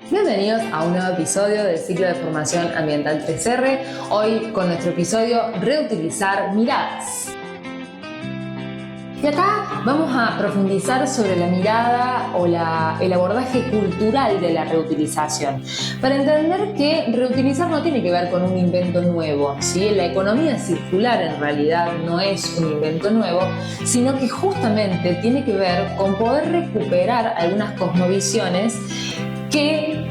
Bienvenidos a un nuevo episodio del ciclo de formación ambiental 3R, hoy con nuestro episodio Reutilizar miradas. Y acá vamos a profundizar sobre la mirada o el abordaje cultural de la reutilización, para entender que reutilizar no tiene que ver con un invento nuevo, ¿sí? La economía circular en realidad no es un invento nuevo, sino que justamente tiene que ver con poder recuperar algunas cosmovisiones que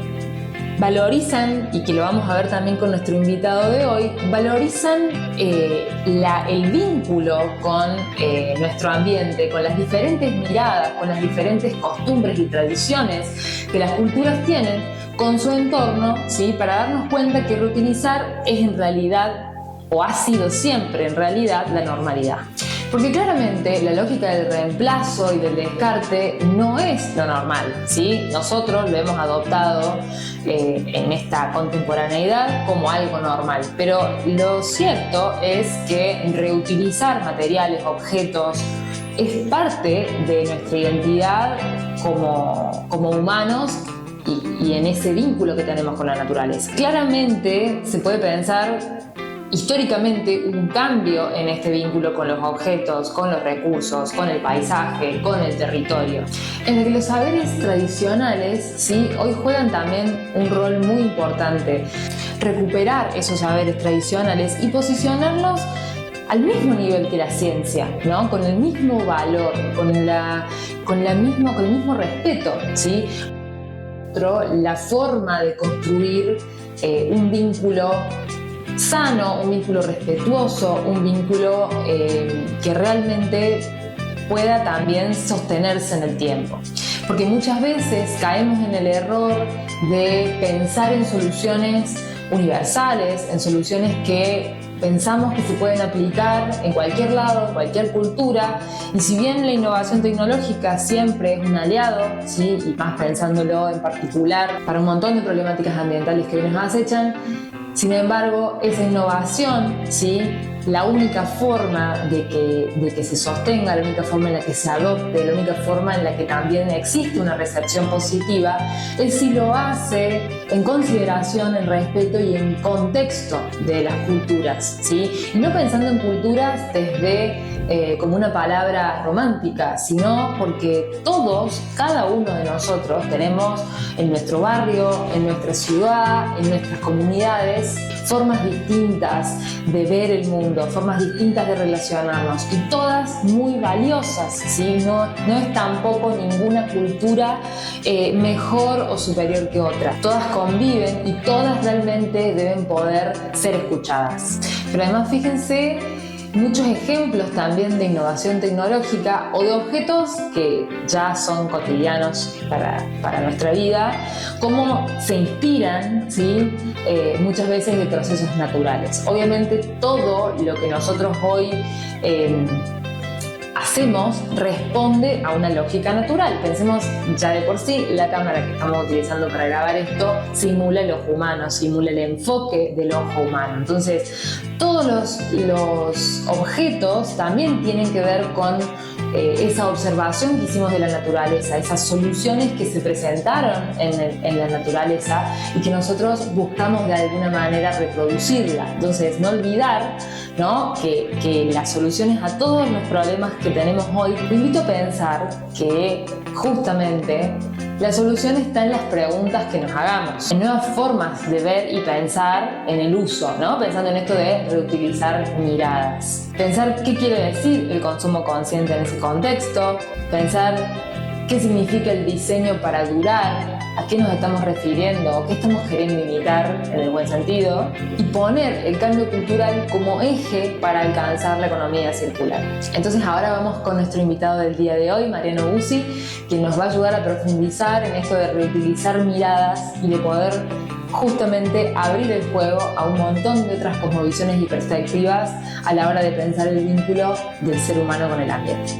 valorizan, y que lo vamos a ver también con nuestro invitado de hoy, valorizan el vínculo con nuestro ambiente, con las diferentes miradas, con las diferentes costumbres y tradiciones que las culturas tienen con su entorno, ¿sí? Para darnos cuenta que reutilizar es en realidad, o ha sido siempre en realidad, la normalidad. Porque claramente la lógica del reemplazo y del descarte no es lo normal, ¿sí? Nosotros lo hemos adoptado en esta contemporaneidad como algo normal, pero lo cierto es que reutilizar materiales, objetos, es parte de nuestra identidad como humanos y en ese vínculo que tenemos con la naturaleza. Claramente se puede pensar históricamente un cambio en este vínculo con los objetos, con los recursos, con el paisaje, con el territorio, en el que los saberes tradicionales, ¿sí?, hoy juegan también un rol muy importante. Recuperar esos saberes tradicionales y posicionarlos al mismo nivel que la ciencia, ¿no? Con el mismo valor, con el mismo respeto, ¿sí? La forma de construir un vínculo sano, un vínculo respetuoso, un vínculo que realmente pueda también sostenerse en el tiempo. Porque muchas veces caemos en el error de pensar en soluciones universales, en soluciones que pensamos que se pueden aplicar en cualquier lado, en cualquier cultura, y si bien la innovación tecnológica siempre es un aliado, ¿sí?, y más pensándolo en particular para un montón de problemáticas ambientales que hoy nos acechan, sin embargo, esa innovación, ¿sí?, la única forma de que se sostenga, la única forma en la que se adopte, la única forma en la que también existe una recepción positiva, es si lo hace en consideración, en respeto y en contexto de las culturas, ¿sí? Y no pensando en culturas desde como una palabra romántica, sino porque todos, cada uno de nosotros, tenemos en nuestro barrio, en nuestra ciudad, en nuestras comunidades, formas distintas de ver el mundo, formas distintas de relacionarnos, y todas muy valiosas, ¿sí? No es tampoco ninguna cultura mejor o superior que otra. Todas conviven y todas realmente deben poder ser escuchadas. Pero además, fíjense muchos ejemplos también de innovación tecnológica o de objetos que ya son cotidianos para nuestra vida, cómo se inspiran, ¿sí?, muchas veces de procesos naturales. Obviamente todo lo que nosotros hoy hacemos responde a una lógica natural. Pensemos ya de por sí, la cámara que estamos utilizando para grabar esto simula el ojo humano, simula el enfoque del ojo humano. Entonces, todos los objetos también tienen que ver con esa observación que hicimos de la naturaleza, esas soluciones que se presentaron en la naturaleza y que nosotros buscamos de alguna manera reproducirla. Entonces, no olvidar, ¿no?, que las soluciones a todos los problemas que tenemos hoy, te invito a pensar que justamente la solución está en las preguntas que nos hagamos, en nuevas formas de ver y pensar en el uso, ¿no? Pensando en esto de reutilizar miradas. Pensar qué quiere decir el consumo consciente en ese contexto, pensar qué significa el diseño para durar, a qué nos estamos refiriendo, qué estamos queriendo imitar en el buen sentido, y poner el cambio cultural como eje para alcanzar la economía circular. Entonces ahora vamos con nuestro invitado del día de hoy, Mariano Bussi, que nos va a ayudar a profundizar en esto de reutilizar miradas y de poder justamente abrir el juego a un montón de otras cosmovisiones y perspectivas a la hora de pensar el vínculo del ser humano con el ambiente.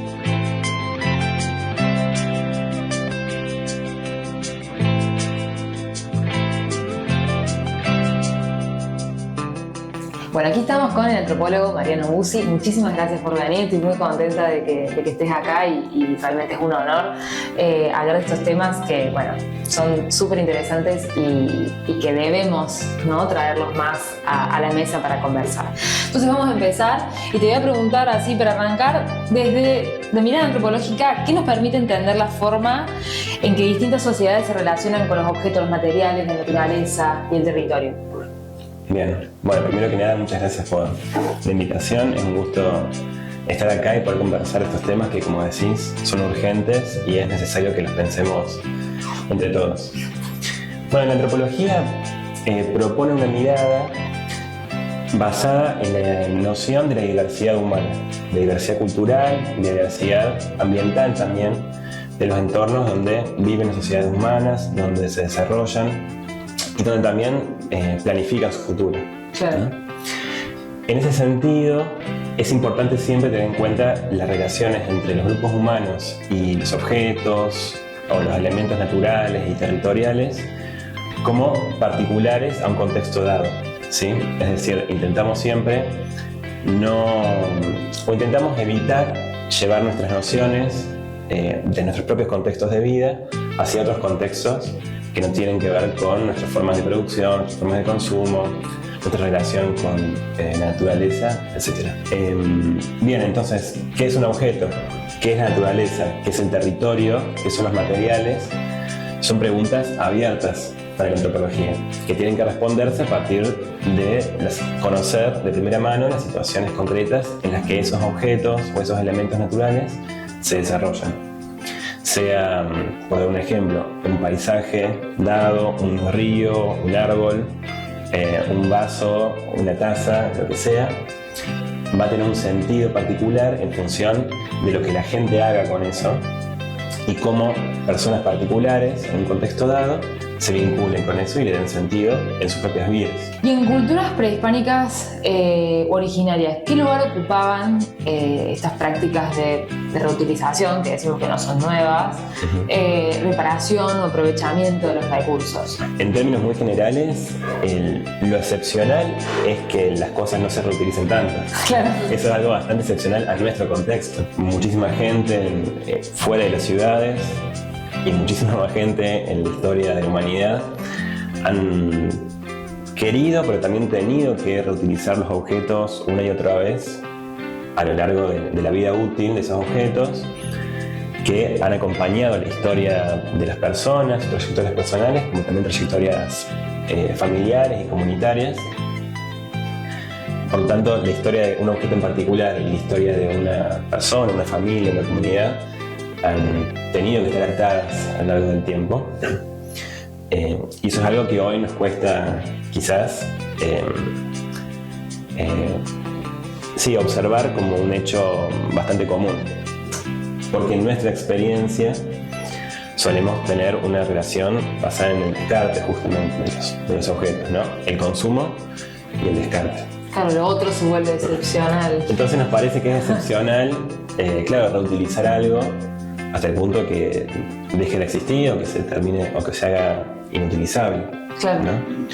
Bueno, aquí estamos con el antropólogo Mariano Bussi. Muchísimas gracias por venir, estoy muy contenta de que estés acá y realmente es un honor hablar de estos temas que, bueno, son súper interesantes y que debemos, ¿no?, traerlos más a la mesa para conversar. Entonces vamos a empezar y te voy a preguntar así para arrancar, desde de mirada antropológica, ¿qué nos permite entender la forma en que distintas sociedades se relacionan con los objetos, los materiales, la naturaleza y el territorio? Bien, bueno, primero que nada, muchas gracias por la invitación. Es un gusto estar acá y poder conversar estos temas que, como decís, son urgentes y es necesario que los pensemos entre todos. Bueno, la antropología propone una mirada basada en la noción de la diversidad humana, de diversidad cultural, de diversidad ambiental también, de los entornos donde viven las sociedades humanas, donde se desarrollan y donde también planifican su futuro. Claro. ¿No? En ese sentido, es importante siempre tener en cuenta las relaciones entre los grupos humanos y los objetos o los elementos naturales y territoriales como particulares a un contexto dado, ¿sí? Es decir, intentamos siempre intentamos evitar llevar nuestras nociones de nuestros propios contextos de vida hacia otros contextos que no tienen que ver con nuestras formas de producción, nuestras formas de consumo, nuestra relación con la naturaleza, etc. Bien, entonces, ¿qué es un objeto? ¿Qué es la naturaleza? ¿Qué es el territorio? ¿Qué son los materiales? Son preguntas abiertas para la antropología, que tienen que responderse a partir de conocer de primera mano las situaciones concretas en las que esos objetos o esos elementos naturales se desarrollan. Sea, por dar un ejemplo, un paisaje dado, un río, un árbol, un vaso, una taza, lo que sea, va a tener un sentido particular en función de lo que la gente haga con eso y cómo personas particulares, en un contexto dado, se vinculen con eso y le den sentido en sus propias vidas. Y en culturas prehispánicas originarias, ¿qué lugar ocupaban estas prácticas de reutilización, que decimos que no son nuevas, reparación o aprovechamiento de los recursos? En términos muy generales, lo excepcional es que las cosas no se reutilicen tanto. Claro. Eso es algo bastante excepcional a nuestro contexto. Muchísima gente fuera de las ciudades y muchísima más gente en la historia de la humanidad han querido, pero también tenido que reutilizar los objetos una y otra vez a lo largo de la vida útil de esos objetos que han acompañado la historia de las personas, trayectorias personales, como también trayectorias familiares y comunitarias. Por lo tanto, la historia de un objeto en particular y la historia de una persona, una familia, una comunidad han tenido que estar atadas a lo largo del tiempo. Y eso es algo que hoy nos cuesta quizás observar como un hecho bastante común, porque en nuestra experiencia solemos tener una relación basada en el descarte justamente de los objetos, ¿no? El consumo y el descarte. Claro, lo otro se vuelve excepcional. Entonces nos parece que es excepcional, claro, reutilizar algo hasta el punto que deje de existir o que se termine o que se haga inutilizable. Claro. ¿No?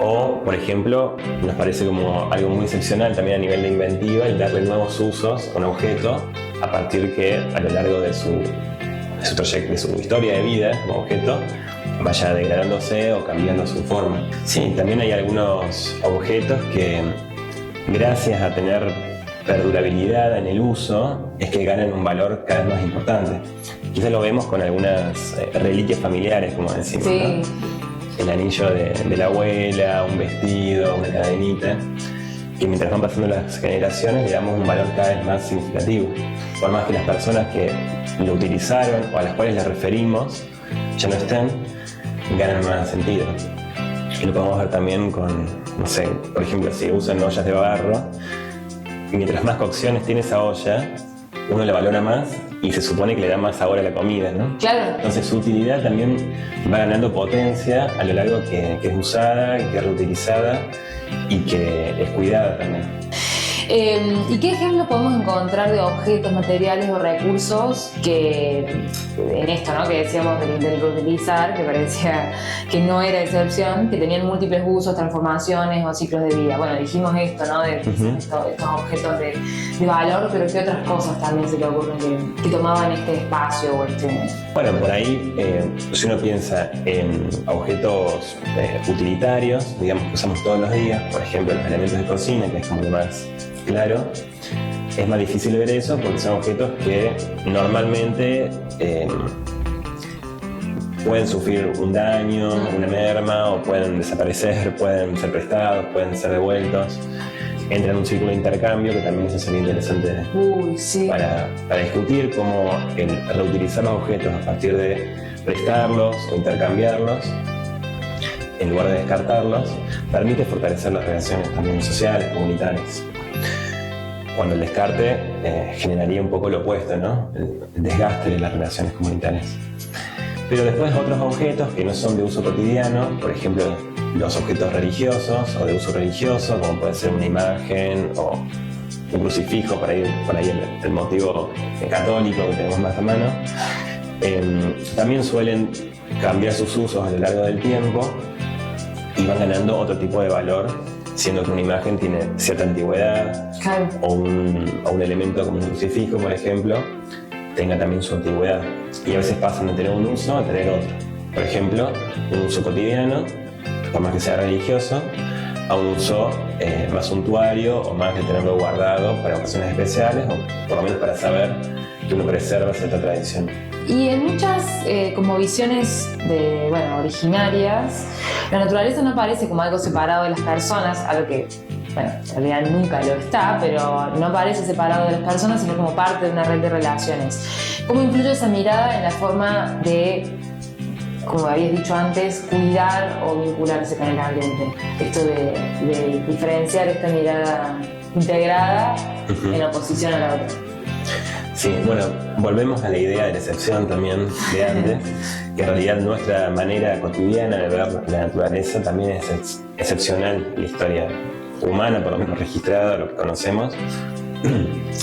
O, por ejemplo, nos parece como algo muy excepcional también a nivel de inventiva el darle nuevos usos a un objeto a partir que a lo largo de su historia de vida como objeto vaya degradándose o cambiando su forma. Sí, también hay algunos objetos que, gracias a tener perdurabilidad en el uso, es que ganan un valor cada vez más importante. Quizás lo vemos con algunas reliquias familiares, como decimos, sí, ¿no? El anillo de la abuela, un vestido, una cadenita, que mientras van pasando las generaciones le damos un valor cada vez más significativo. Por más que las personas que lo utilizaron o a las cuales le referimos ya no estén, ganan más sentido. Y lo podemos ver también con, no sé, por ejemplo, si usan ollas de barro, mientras más cocciones tiene esa olla, uno la valora más y se supone que le da más sabor a la comida, ¿no? Claro. Entonces su utilidad también va ganando potencia a lo largo que es usada, que es reutilizada y que es cuidada también. ¿Y qué ejemplos podemos encontrar de objetos, materiales o recursos que, en esto, ¿no?, que decíamos del reutilizar, que parecía que no era excepción, que tenían múltiples usos, transformaciones o ciclos de vida? Bueno, dijimos esto, ¿no?, de estos objetos de valor, pero ¿qué otras cosas también se le ocurren que tomaban este espacio o este...? Bueno, por ahí, si uno piensa en objetos utilitarios, digamos que usamos todos los días, por ejemplo, los elementos de cocina, que es como lo más claro, es más difícil ver eso porque son objetos que normalmente pueden sufrir un daño, una merma, o pueden desaparecer, pueden ser prestados, pueden ser devueltos. Entra en un círculo de intercambio que también es muy interesante para discutir cómo el reutilizar los objetos a partir de prestarlos o intercambiarlos en lugar de descartarlos permite fortalecer las relaciones también sociales, comunitarias. Cuando el descarte generaría un poco lo opuesto, ¿no?, el desgaste de las relaciones comunitarias. Pero después otros objetos que no son de uso cotidiano, por ejemplo los objetos religiosos o de uso religioso, como puede ser una imagen o un crucifijo, por ahí el motivo católico que tenemos más a mano, también suelen cambiar sus usos a lo largo del tiempo y van ganando otro tipo de valor, siendo que una imagen tiene cierta antigüedad, o un elemento como un crucifijo, por ejemplo, tenga también su antigüedad. Y a veces pasan de tener un uso a tener otro. Por ejemplo, un uso cotidiano, por más que sea religioso, a un uso más suntuario o más de tenerlo guardado para ocasiones especiales, o por lo menos para saber que uno preserva cierta tradición. Y en muchas como visiones originarias, la naturaleza no aparece como algo separado de las personas, algo que, bueno, en realidad nunca lo está, pero no aparece separado de las personas, sino como parte de una red de relaciones. ¿Cómo influye esa mirada en la forma de, como habías dicho antes, cuidar o vincularse con el ambiente? Esto de diferenciar esta mirada integrada en oposición a la otra. Sí, bueno, volvemos a la idea de la excepción también de antes, que en realidad nuestra manera cotidiana de ver la naturaleza también es excepcional en la historia humana, por lo menos registrada, lo que conocemos.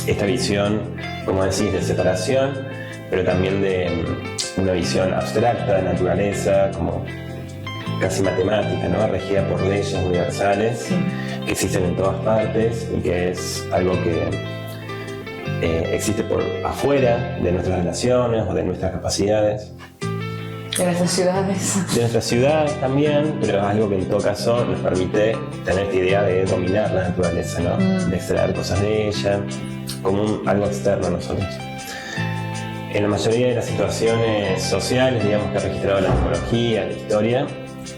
Esta visión, como decís, de separación, pero también de una visión abstracta de naturaleza, como casi matemática, ¿no?, regida por leyes universales que existen en todas partes y que es algo que existe por afuera de nuestras relaciones o de nuestras capacidades. De nuestras ciudades. De nuestras ciudades también, pero es algo que en todo caso nos permite tener esta idea de dominar la naturaleza, ¿no?, de extraer cosas de ella, como algo externo a nosotros. En la mayoría de las situaciones sociales, digamos, que ha registrado la antropología, la historia,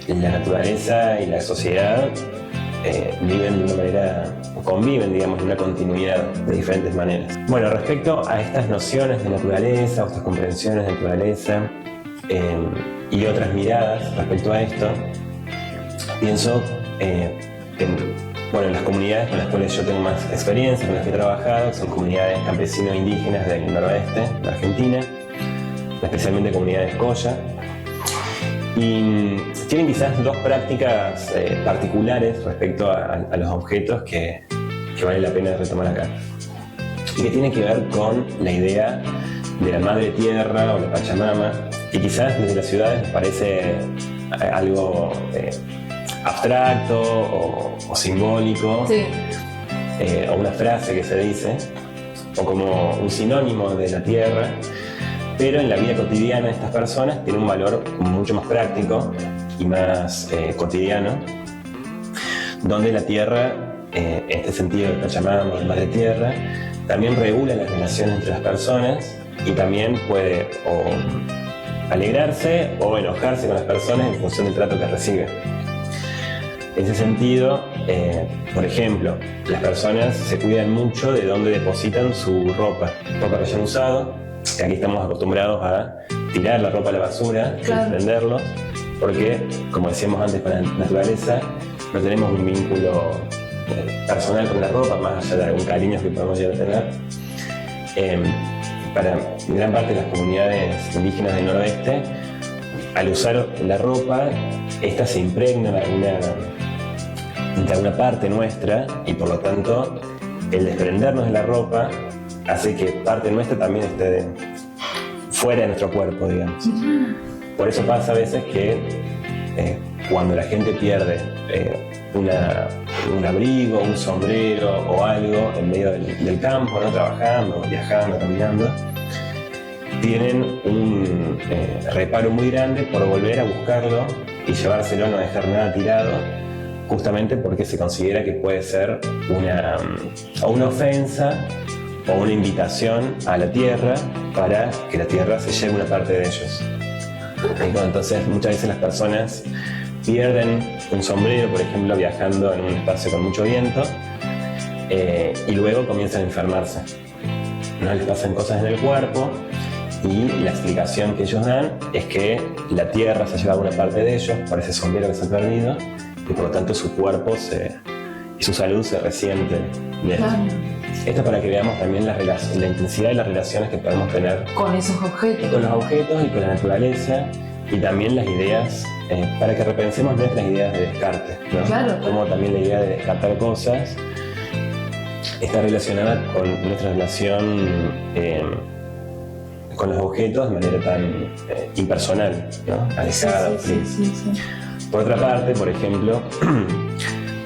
la naturaleza y la sociedad viven de una manera, o conviven, digamos, en una continuidad de diferentes maneras. Bueno, respecto a estas nociones de naturaleza, o estas comprensiones de naturaleza y otras miradas respecto a esto, pienso en las comunidades con las cuales yo tengo más experiencia, con las que he trabajado, son comunidades campesino-indígenas del noroeste de Argentina, especialmente comunidades Colla. Y tienen quizás dos prácticas particulares respecto a los objetos que vale la pena retomar acá. Y que tiene que ver con la idea de la madre tierra o la Pachamama, que quizás desde las ciudades nos parece algo abstracto o simbólico, o una frase que se dice, o como un sinónimo de la tierra. Pero en la vida cotidiana de estas personas tiene un valor mucho más práctico y más cotidiano, donde la tierra, en este sentido de Pachamama, de Madre Tierra, también regula las relaciones entre las personas y también puede o alegrarse o enojarse con las personas en función del trato que recibe. En ese sentido, por ejemplo, las personas se cuidan mucho de dónde depositan su ropa que hayan usado. Aquí estamos acostumbrados a tirar la ropa a la basura, desprenderlos, porque, como decíamos antes con la naturaleza, no tenemos un vínculo personal con la ropa, más allá de algún cariño que podemos llegar a tener. Para gran parte de las comunidades indígenas del noroeste, al usar la ropa, esta se impregna de alguna parte nuestra y por lo tanto el desprendernos de la ropa hace que parte nuestra también esté fuera de nuestro cuerpo, digamos. Por eso pasa a veces que cuando la gente pierde un abrigo, un sombrero o algo en medio del campo, ¿no? Trabajando, viajando, caminando, tienen un reparo muy grande por volver a buscarlo y llevárselo, no dejar nada tirado, justamente porque se considera que puede ser una ofensa o una invitación a la tierra para que la tierra se lleve una parte de ellos. Entonces muchas veces las personas pierden un sombrero, por ejemplo, viajando en un espacio con mucho viento, y luego comienzan a enfermarse, ¿no? Les pasan cosas en el cuerpo y la explicación que ellos dan es que la tierra se ha llevado una parte de ellos por ese sombrero que se ha perdido y por lo tanto su cuerpo y su salud se resiente de esto. Claro. Esto para que veamos también la intensidad de las relaciones que podemos tener Con esos objetos. con los objetos y con la naturaleza, y también las ideas, para que repensemos nuestras ideas de descarte, ¿no? Claro. Como también la idea de descartar cosas está relacionada con nuestra relación con los objetos de manera tan impersonal, ¿no? Alejada. Sí. Por otra parte, por ejemplo,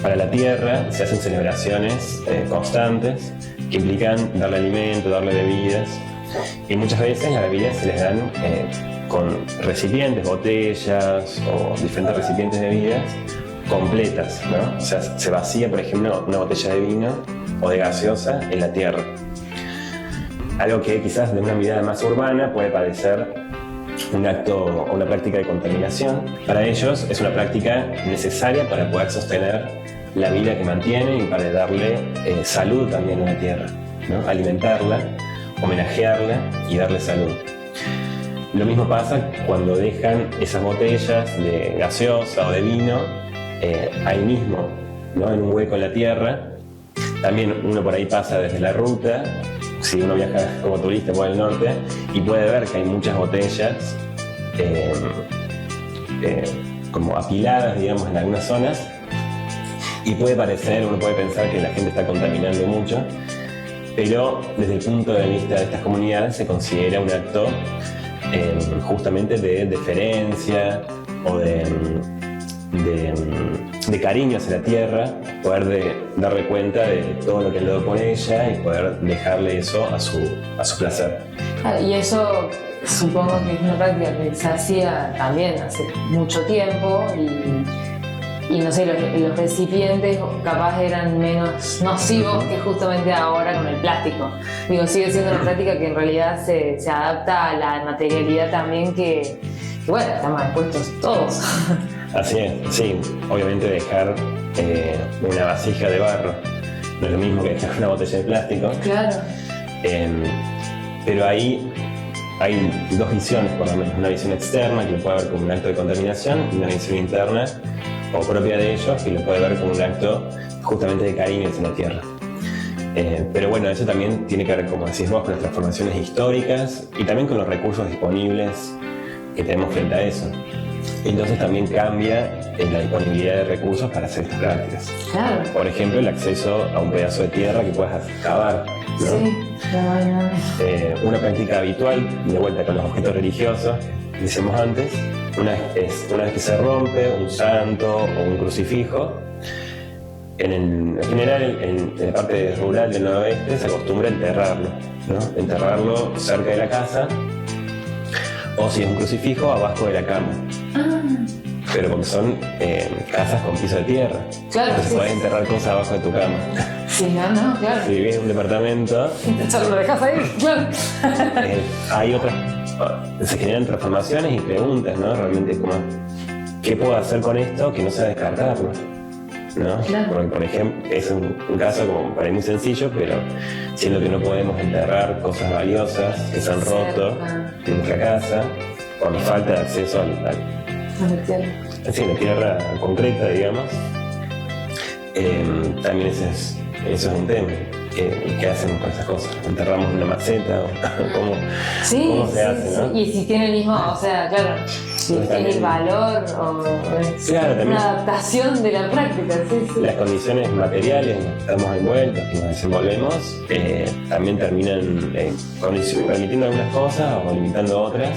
para la tierra se hacen celebraciones constantes que implican darle alimento, darle bebidas, y muchas veces las bebidas se les dan con recipientes, botellas o diferentes recipientes de bebidas completas, ¿no? O sea, se vacía, por ejemplo, una botella de vino o de gaseosa en la tierra. Algo que quizás de una mirada más urbana puede parecer un acto o una práctica de contaminación. Para ellos es una práctica necesaria para poder sostener la vida que mantienen y para darle salud también a la tierra, ¿no? Alimentarla, homenajearla y darle salud. Lo mismo pasa cuando dejan esas botellas de gaseosa o de vino ahí mismo, ¿no? En un hueco en la tierra. También uno por ahí pasa desde la ruta, si uno viaja como turista por el norte, y puede ver que hay muchas botellas como apiladas, digamos, en algunas zonas, y uno puede pensar que la gente está contaminando mucho, pero desde el punto de vista de estas comunidades se considera un acto justamente de deferencia o de cariño hacia la tierra, poder darle cuenta de todo lo que han dado por ella y poder dejarle eso a su placer. Y eso supongo que es una práctica que se hacía también hace mucho tiempo y no sé, los recipientes capaz eran menos nocivos que justamente ahora con el plástico. Digo, sigue siendo una práctica que en realidad se adapta a la materialidad también que bueno, estamos expuestos todos. Así es, sí, obviamente dejar una vasija de barro no es lo mismo que dejar una botella de plástico. Claro. Pero ahí hay dos visiones, por lo menos. Una visión externa, que lo puede ver como un acto de contaminación, y una visión interna, o propia de ellos, que lo puede ver como un acto justamente de cariño hacia la tierra. Pero bueno, eso también tiene que ver, como decís vos, con las transformaciones históricas y también con los recursos disponibles que tenemos frente a eso. Entonces también cambia la disponibilidad de recursos para hacer estas prácticas. Claro. Por ejemplo, el acceso a un pedazo de tierra que puedas cavar, ¿no? Sí, no. Una práctica habitual, de vuelta con los objetos religiosos, decíamos antes, una vez que se rompe un santo o un crucifijo, en general en la parte rural del noroeste se acostumbra a enterrarlo, ¿no? Enterrarlo cerca de la casa, o si es un crucifijo, abajo de la cama. Pero porque son casas con piso de tierra. Claro. Entonces Sí. podés enterrar cosas abajo de tu cama. Sí, no, claro. Si vivís en un departamento, Solo lo dejas ahí, claro. se generan transformaciones y preguntas, ¿no? Realmente como, ¿qué puedo hacer con esto que no sea descartarlo? ¿No? Claro. Porque, por ejemplo, es un caso como para mí muy sencillo, pero siendo que no podemos enterrar cosas valiosas que se han roto en nuestra casa por la falta de acceso a la tierra concreta, digamos, también eso es un tema. ¿Qué hacemos con esas cosas? ¿Enterramos una maceta? ¿Cómo se hace, no? Y si tiene el mismo, o sea, claro, Sí, es el valor o es una adaptación de la práctica. Sí. Las condiciones materiales en las que estamos envueltos, que nos desenvolvemos, también terminan permitiendo algunas cosas o limitando otras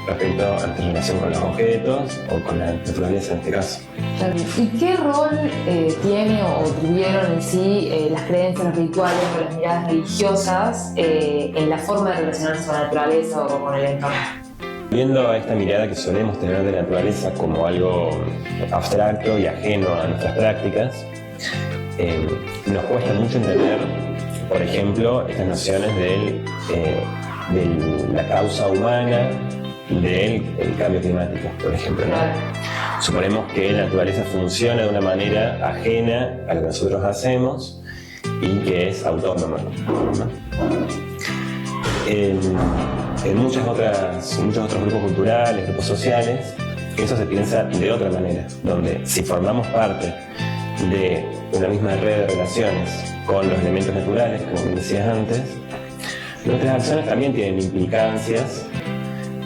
respecto a nuestra relación con los objetos o con la naturaleza en este caso. ¿Y qué rol tiene o tuvieron en sí las creencias, los rituales o las miradas religiosas en la forma de relacionarse con la naturaleza o con el entorno? Viendo a esta mirada que solemos tener de la naturaleza como algo abstracto y ajeno a nuestras prácticas, nos cuesta mucho entender, por ejemplo, estas nociones de la causa humana del cambio climático, por ejemplo, ¿no? Suponemos que la naturaleza funciona de una manera ajena a lo que nosotros hacemos y que es autónoma, ¿no? En muchos otros grupos culturales, grupos sociales, eso se piensa de otra manera, donde si formamos parte de una misma red de relaciones con los elementos naturales, como bien decías antes, nuestras acciones también tienen implicancias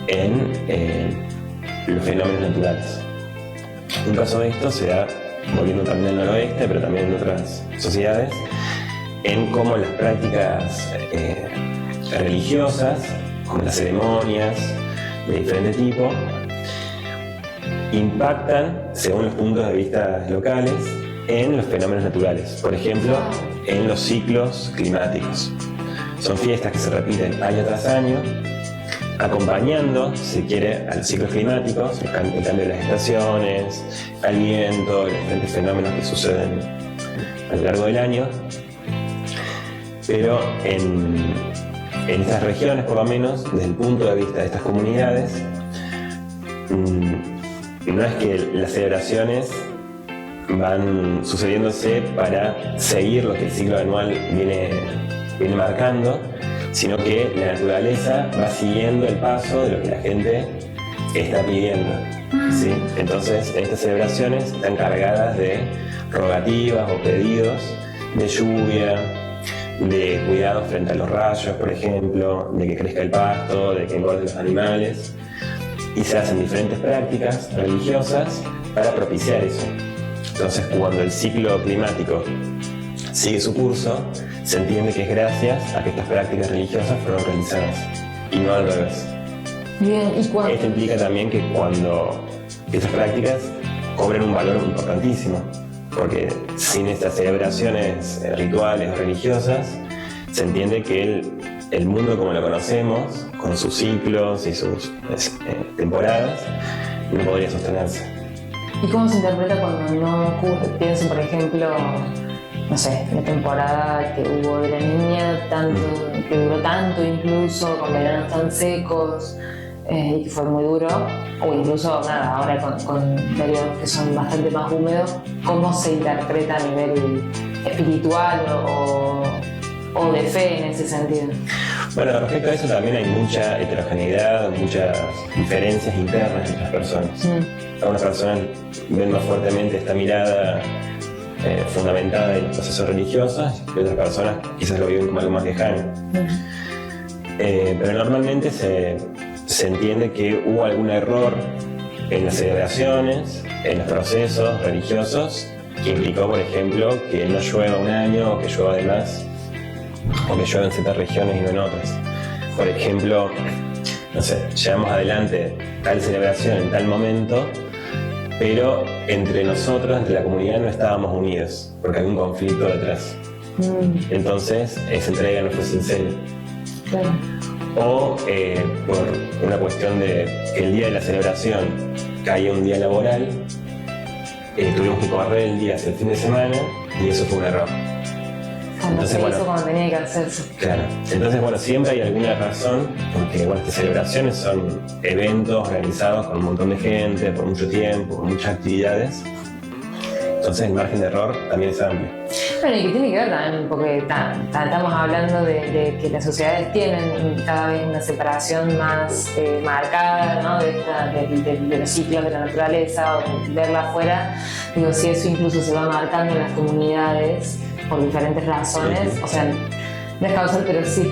en los fenómenos naturales. Un caso de esto se da, volviendo también al noroeste, pero también en otras sociedades, en cómo las prácticas religiosas, como las ceremonias de diferente tipo, impactan, según los puntos de vista locales, en los fenómenos naturales. Por ejemplo, en los ciclos climáticos. Son fiestas que se repiten año tras año, acompañando, si quiere, a los ciclos climáticos, el cambio de las estaciones, al viento, los diferentes fenómenos que suceden a lo largo del año. Pero en estas regiones, por lo menos, desde el punto de vista de estas comunidades, no es que las celebraciones van sucediéndose para seguir lo que el ciclo anual viene marcando, sino que la naturaleza va siguiendo el paso de lo que la gente está pidiendo, ¿sí? Entonces, estas celebraciones están cargadas de rogativas o pedidos de lluvia, de cuidado frente a los rayos, por ejemplo, de que crezca el pasto, de que engorden los animales, y se hacen diferentes prácticas religiosas para propiciar eso. Entonces, cuando el ciclo climático sigue su curso, se entiende que es gracias a que estas prácticas religiosas fueron realizadas, y no al revés. Bien, ¿y cuándo? Esto implica también que cuando estas prácticas cobren un valor importantísimo, porque sin estas celebraciones rituales o religiosas, se entiende que el mundo como lo conocemos, con sus ciclos y sus temporadas, no podría sostenerse. ¿Y cómo se interpreta cuando no ocurre? Pienso, por ejemplo, no sé, la temporada que hubo de la niña, que duró tanto incluso, con veranos tan secos, y que fue muy duro, o incluso ahora con periodos que son bastante más húmedos. ¿Cómo se interpreta a nivel espiritual o de fe en ese sentido? Bueno, respecto a eso también hay mucha heterogeneidad, muchas diferencias internas entre las personas. Algunas personas ven más fuertemente esta mirada fundamentada en los procesos religiosos, y otras personas quizás lo viven como algo más lejano. Pero normalmente se entiende que hubo algún error en las celebraciones, en los procesos religiosos, que implicó, por ejemplo, que no llueva un año, o que llueva de más, o que llueva en ciertas regiones y no en otras. Por ejemplo, no sé, llevamos adelante tal celebración en tal momento, pero entre nosotros, entre la comunidad, no estábamos unidos, porque había un conflicto detrás. Entonces, esa entrega no fue sincera. Claro. O por una cuestión de que el día de la celebración caía un día laboral, tuvimos que correr el día hacia el fin de semana, y eso fue un error. Entonces, se hizo cuando tenía que hacerse. Claro. Entonces, bueno, siempre hay alguna razón, porque bueno, estas celebraciones son eventos organizados con un montón de gente, por mucho tiempo, con muchas actividades. Entonces el margen de error también es amplio. Bueno, y que tiene que ver también, porque estamos hablando de que las sociedades tienen cada vez una separación más marcada, ¿no? de los ciclos de la naturaleza, o de verla afuera. Digo, si eso incluso se va marcando en las comunidades por diferentes razones, o sea, no es causal, pero sí,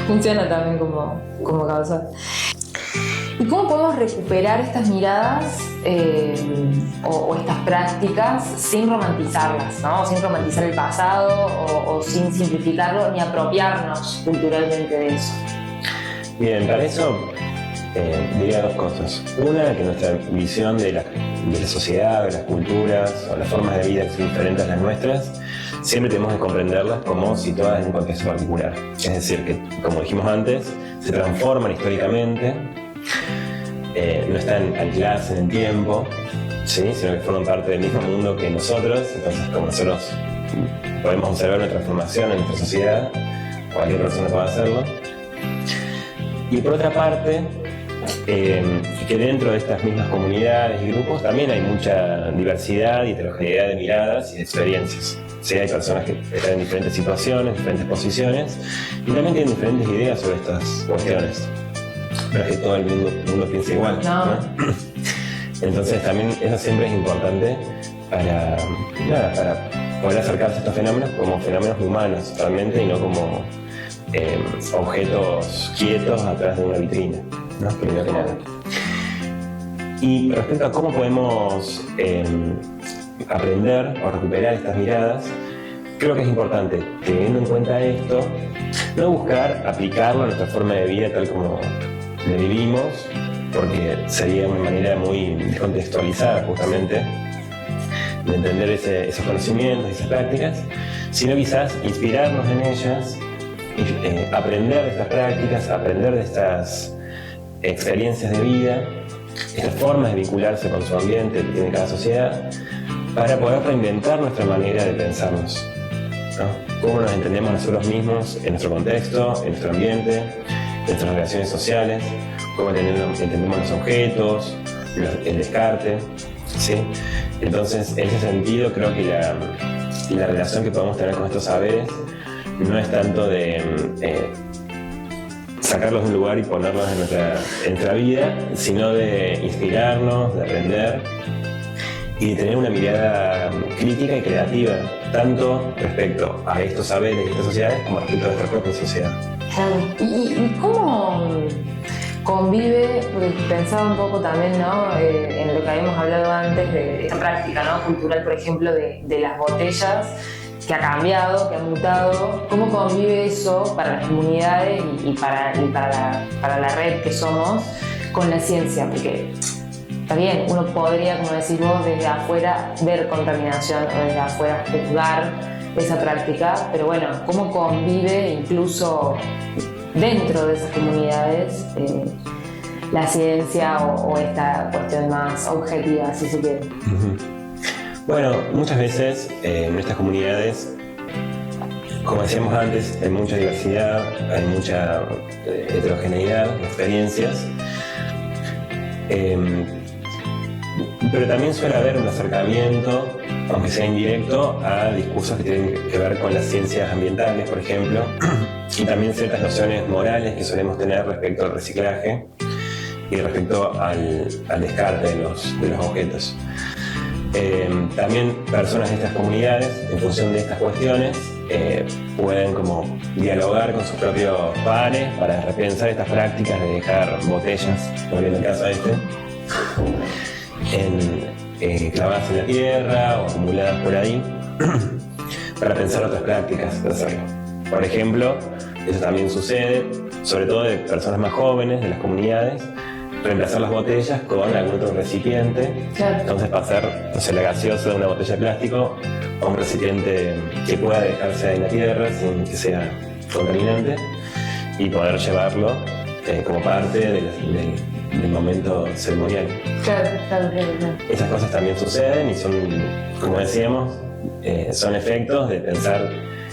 funciona también como causal. ¿Y cómo podemos recuperar estas miradas o estas prácticas sin romantizarlas, ¿no? Sin romantizar el pasado o sin simplificarlo ni apropiarnos culturalmente de eso? Bien, para eso diría dos cosas. Una, que nuestra visión de la sociedad, de las culturas o las formas de vida que son diferentes a las nuestras, siempre tenemos que comprenderlas como situadas en un contexto particular. Es decir, que, como dijimos antes, se transforman históricamente, no están ancladas en el tiempo, ¿sí? Sino que forman parte del mismo mundo que nosotros. Entonces, como nosotros podemos observar una transformación en nuestra sociedad, cualquier persona puede hacerlo. Y por otra parte, que dentro de estas mismas comunidades y grupos también hay mucha diversidad y heterogeneidad de miradas y de experiencias. Sí, hay personas que están en diferentes situaciones, diferentes posiciones, y también tienen diferentes ideas sobre estas cuestiones. Pero es que todo el mundo piensa igual, ¿no? Entonces también eso siempre es importante para poder acercarse a estos fenómenos como fenómenos humanos realmente, y no como objetos quietos atrás de una vitrina, ¿no? Primero que nada. Y respecto a cómo podemos aprender o recuperar estas miradas, creo que es importante, teniendo en cuenta esto, no buscar aplicarlo a nuestra forma de vida tal como la vivimos, porque sería una manera muy descontextualizada justamente de entender esos conocimientos y esas prácticas, sino quizás inspirarnos en ellas, aprender de estas prácticas, aprender de estas experiencias de vida, estas formas de vincularse con su ambiente que tiene cada sociedad, para poder reinventar nuestra manera de pensarnos, ¿no? Cómo nos entendemos nosotros mismos en nuestro contexto, en nuestro ambiente, en nuestras relaciones sociales, cómo entendemos los objetos, el descarte, ¿sí? Entonces, en ese sentido, creo que la relación que podemos tener con estos saberes no es tanto de sacarlos de un lugar y ponerlos en nuestra vida, sino de inspirarnos, de aprender y de tener una mirada crítica y creativa, tanto respecto a estos saberes y estas sociedades como respecto a nuestra propia sociedad. ¿Y cómo convive? Porque pensaba un poco también, ¿no? En lo que habíamos hablado antes de esta práctica, ¿no? Cultural, por ejemplo, de las botellas, que ha cambiado, que ha mutado. ¿Cómo convive eso para las comunidades y para la red que somos con la ciencia? Porque está bien, uno podría, como decís vos, desde afuera ver contaminación o desde afuera juzgar esa práctica, pero bueno, ¿cómo convive incluso dentro de esas comunidades la ciencia o esta cuestión más objetiva, si se quiere? Bueno, muchas veces en estas comunidades, como decíamos antes, hay mucha diversidad, hay mucha heterogeneidad de experiencias, pero también suele haber un acercamiento, aunque sea indirecto, a discursos que tienen que ver con las ciencias ambientales, por ejemplo, y también ciertas nociones morales que solemos tener respecto al reciclaje y respecto al descarte de los objetos. También personas de estas comunidades, en función de estas cuestiones, pueden como dialogar con sus propios pares para repensar estas prácticas de dejar botellas, volviendo al caso clavadas en la tierra o acumuladas por ahí, para pensar otras prácticas de hacerlo. Por ejemplo, eso también sucede, sobre todo de personas más jóvenes de las comunidades, reemplazar las botellas con algún otro recipiente. Claro. Entonces pasar, no sé, la gaseosa de una botella de plástico a un recipiente que pueda dejarse en la tierra sin que sea contaminante y poder llevarlo como parte del momento ceremonial. Claro. Esas cosas también suceden y son, como decíamos, son efectos de pensar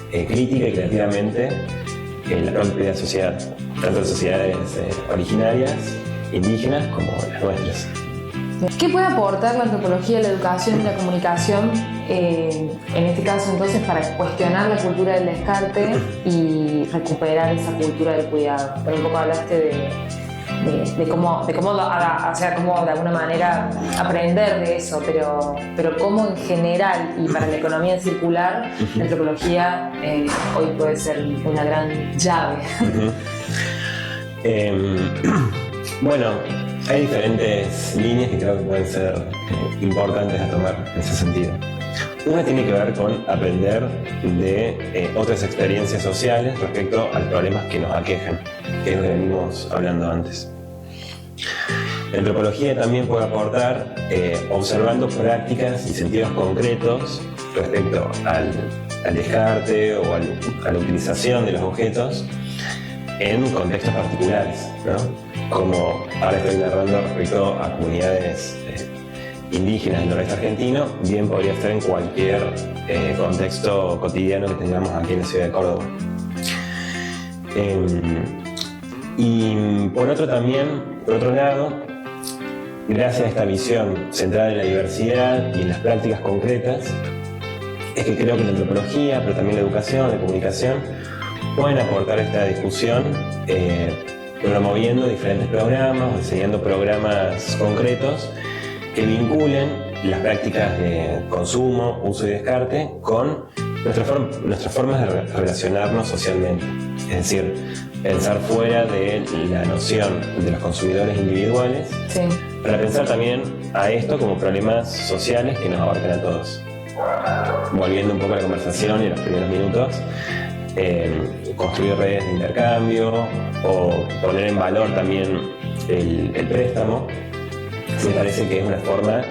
crítica y creativamente en la propia sociedad, tanto en sociedades originarias, indígenas, como las nuestras. ¿Qué puede aportar la antropología, la educación y la comunicación, en este caso entonces, para cuestionar la cultura del descarte y recuperar esa cultura del cuidado? Por un poco hablaste de cómo o sea, cómo de alguna manera aprender de eso, pero cómo en general y para la economía circular, la antropología hoy puede ser una gran llave. Bueno, Hay diferentes líneas que creo que pueden ser importantes a tomar en ese sentido. Una tiene que ver con aprender de otras experiencias sociales respecto a los problemas que nos aquejan, que es lo que venimos hablando antes. La antropología también puede aportar observando prácticas y sentidos concretos respecto al descarte o a la utilización de los objetos en contextos particulares, ¿no? Como ahora estoy narrando respecto a comunidades indígenas del noreste argentino, bien podría estar en cualquier contexto cotidiano que tengamos aquí en la ciudad de Córdoba. Y por otro lado, gracias a esta visión centrada en la diversidad y en las prácticas concretas, es que creo que la antropología, pero también la educación, la comunicación, pueden aportar esta discusión promoviendo diferentes programas, enseñando programas concretos que vinculen las prácticas de consumo, uso y descarte con nuestras formas de relacionarnos socialmente. Es decir, pensar fuera de la noción de los consumidores individuales, Sí. para pensar también a esto como problemas sociales que nos abarcan a todos. Volviendo un poco a la conversación y a los primeros minutos, construir redes de intercambio o poner en valor también el préstamo, me parece que es una forma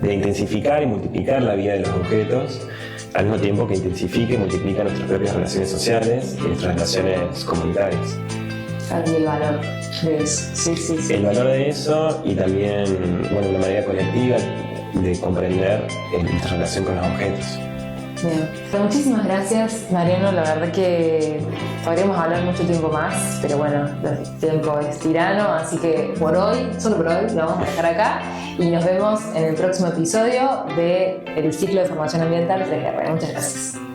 de intensificar y multiplicar la vida de los objetos, al mismo tiempo que intensifica y multiplica nuestras propias relaciones sociales y nuestras relaciones comunitarias. Y el valor de eso. Sí, sí, sí. El valor de eso y también, bueno, una manera colectiva de comprender nuestra relación con los objetos. Bien. Pues muchísimas gracias, Mariano. La verdad que podríamos hablar mucho tiempo más, pero bueno, el tiempo es tirano, así que solo por hoy, lo vamos a dejar acá y nos vemos en el próximo episodio del ciclo de formación ambiental 3R. Muchas gracias.